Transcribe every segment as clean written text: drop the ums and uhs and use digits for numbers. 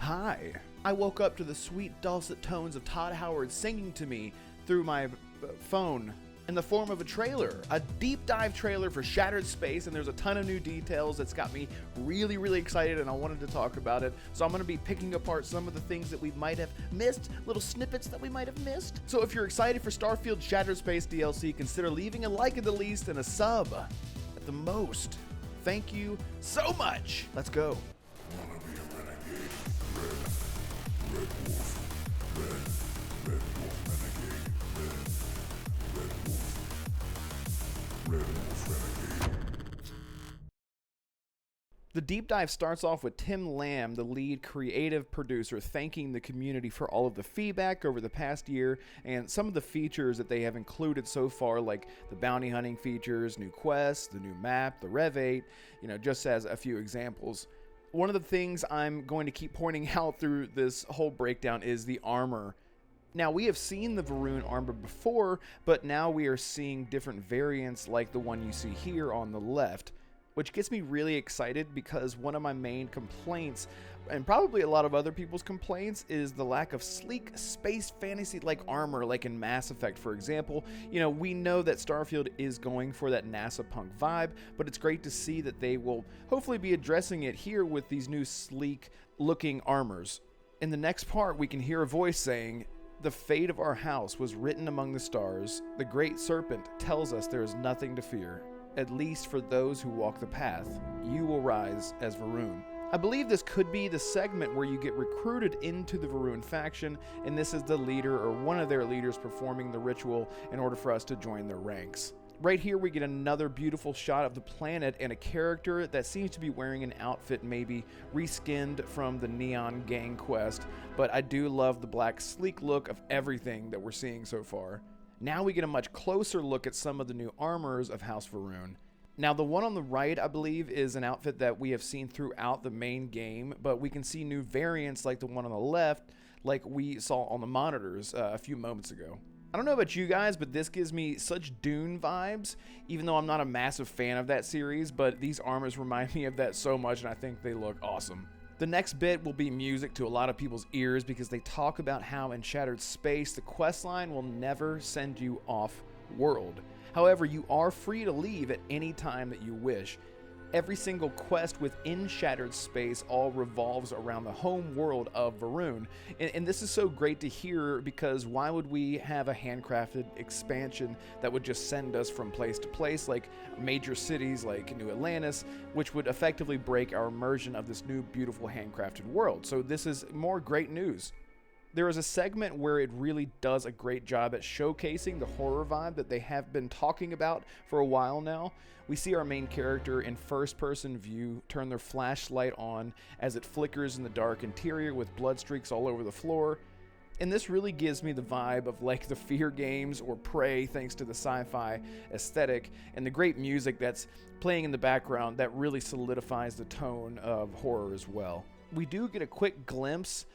Hi. I woke up to the sweet dulcet tones of Todd Howard singing to me through my phone in the form of a trailer, a deep dive trailer for Shattered Space, and there's a ton of new details that's got me really excited, and I wanted to talk about it. So I'm going to be picking apart some of the things that we might have missed, little snippets that we might have missed. So if you're excited for Starfield Shattered Space DLC, consider leaving a like at the least and a sub at the most. Thank you so much. Let's go. Wanna be a renegade? Red wolf, red wolf renegade, red wolf renegade. The deep dive starts off with Tim Lamb, the lead creative producer, thanking the community for all of the feedback over the past year and some of the features that they have included so far, like the bounty hunting features, new quests, the new map, the Rev 8, just as a few examples. One of the things I'm going to keep pointing out through this whole breakdown is the armor. Now, we have seen the Varun armor before, but now we are seeing different variants like the one you see here on the left, which gets me really excited because one of my main complaints, and probably a lot of other people's complaints, is the lack of sleek space fantasy-like armor like in Mass Effect, for example. We know that Starfield is going for that NASA punk vibe, but it's great to see that they will hopefully be addressing it here with these new sleek-looking armors. In the next part, we can hear a voice saying, "The fate of our house was written among the stars. The great serpent tells us there is nothing to fear. At least for those who walk the path, you will rise as Varun." I believe this could be the segment where you get recruited into the Varun faction, and this is the leader or one of their leaders performing the ritual in order for us to join their ranks. Right here we get another beautiful shot of the planet and a character that seems to be wearing an outfit maybe reskinned from the Neon Gang quest, but I do love the black sleek look of everything that we're seeing so far. Now we get a much closer look at some of the new armors of House Varun. Now the one on the right, I believe, is an outfit that we have seen throughout the main game, but we can see new variants like the one on the left, like we saw on the monitors a few moments ago. I don't know about you guys, but this gives me such Dune vibes, even though I'm not a massive fan of that series, but these armors remind me of that so much, and I think they look awesome. The next bit will be music to a lot of people's ears because they talk about how in Shattered Space, the questline will never send you off-world. However, you are free to leave at any time that you wish. Every single quest within Shattered Space all revolves around the home world of Varun. And this is so great to hear because why would we have a handcrafted expansion that would just send us from place to place like major cities like New Atlantis, which would effectively break our immersion of this new beautiful handcrafted world. So this is more great news. There is a segment where it really does a great job at showcasing the horror vibe that they have been talking about for a while now. We see our main character in first-person view turn their flashlight on as it flickers in the dark interior with blood streaks all over the floor. And this really gives me the vibe of like the Fear games or Prey, thanks to the sci-fi aesthetic and the great music that's playing in the background that really solidifies the tone of horror as well. We do get a quick glimpse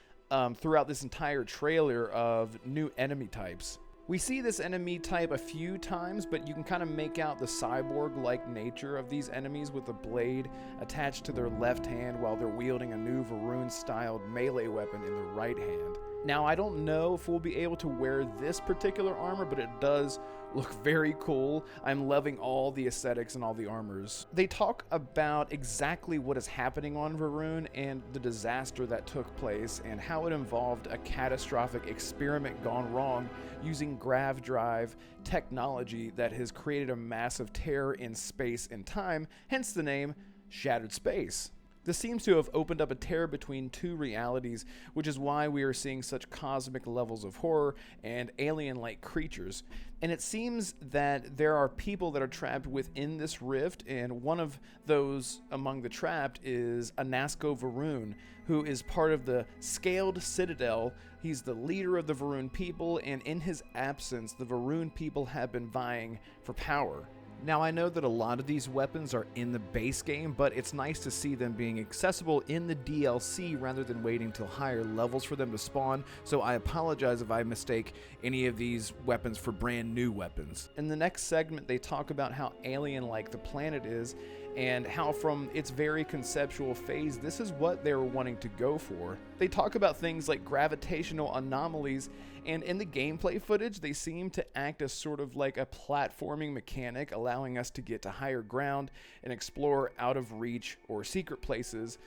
throughout this entire trailer of new enemy types. We see this enemy type a few times, but you can kind of make out the cyborg-like nature of these enemies with a blade attached to their left hand while they're wielding a new Varun-styled melee weapon in the right hand. Now, I don't know if we'll be able to wear this particular armor, but it does look very cool. I'm loving all the aesthetics and all the armors. They talk about exactly what is happening on Varun and the disaster that took place and how it involved a catastrophic experiment gone wrong using grav drive technology that has created a massive tear in space and time, hence the name Shattered Space. This seems to have opened up a tear between two realities, which is why we are seeing such cosmic levels of horror and alien-like creatures. And it seems that there are people that are trapped within this rift, and one of those among the trapped is Anasco Varun, who is part of the Scaled Citadel. He's the leader of the Varun people, and in his absence, the Varun people have been vying for power. Now, I know that a lot of these weapons are in the base game, but it's nice to see them being accessible in the DLC rather than waiting till higher levels for them to spawn, so I apologize if I mistake any of these weapons for brand new weapons. In the next segment, they talk about how alien-like the planet is, and how from its very conceptual phase, this is what they were wanting to go for. They talk about things like gravitational anomalies, and in the gameplay footage, they seem to act as sort of like a platforming mechanic, allowing us to get to higher ground and explore out of reach or secret places,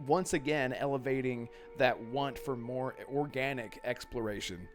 once again elevating that want for more organic exploration.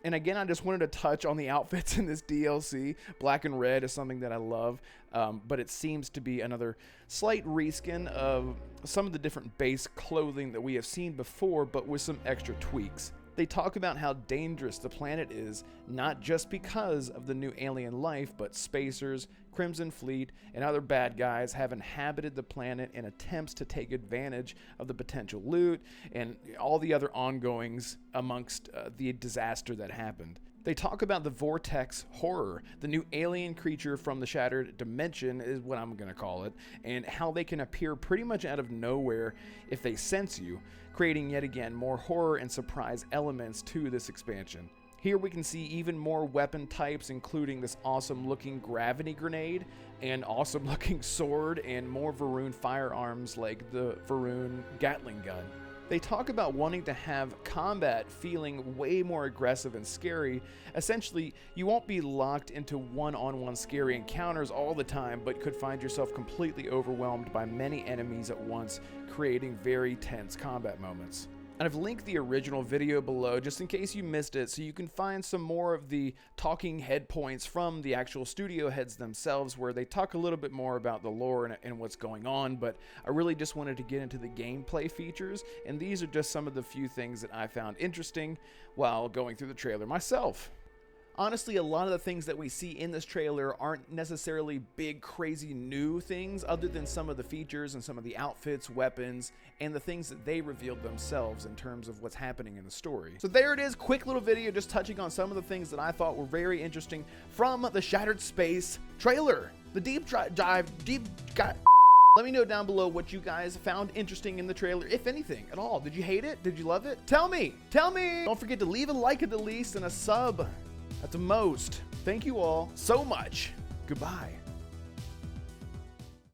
And again, I just wanted to touch on the outfits in this DLC. Black and red is something that I love, but it seems to be another slight reskin of some of the different base clothing that we have seen before, but with some extra tweaks. They talk about how dangerous the planet is, not just because of the new alien life, but spacers, Crimson Fleet, and other bad guys have inhabited the planet in attempts to take advantage of the potential loot and all the other ongoings amongst the disaster that happened. They talk about the Vortex Horror, the new alien creature from the Shattered Dimension is what I'm going to call it, and how they can appear pretty much out of nowhere if they sense you, creating yet again more horror and surprise elements to this expansion. Here we can see even more weapon types, including this awesome looking gravity grenade, an awesome looking sword, and more Varun firearms like the Varun Gatling gun. They talk about wanting to have combat feeling way more aggressive and scary. Essentially, you won't be locked into one-on-one scary encounters all the time, but could find yourself completely overwhelmed by many enemies at once, creating very tense combat moments. And I've linked the original video below just in case you missed it, so you can find some more of the talking head points from the actual studio heads themselves, where they talk a little bit more about the lore and what's going on. But I really just wanted to get into the gameplay features, and these are just some of the few things that I found interesting while going through the trailer myself. Honestly, a lot of the things that we see in this trailer aren't necessarily big, crazy new things, other than some of the features and some of the outfits, weapons, and the things that they revealed themselves in terms of what's happening in the story. So there it is, quick little video just touching on some of the things that I thought were very interesting from the Shattered Space trailer. The deep dive. Let me know down below what you guys found interesting in the trailer, if anything at all. Did you hate it? Did you love it? Tell me! Don't forget to leave a like at the least and a sub at the most. Thank you all so much. Goodbye.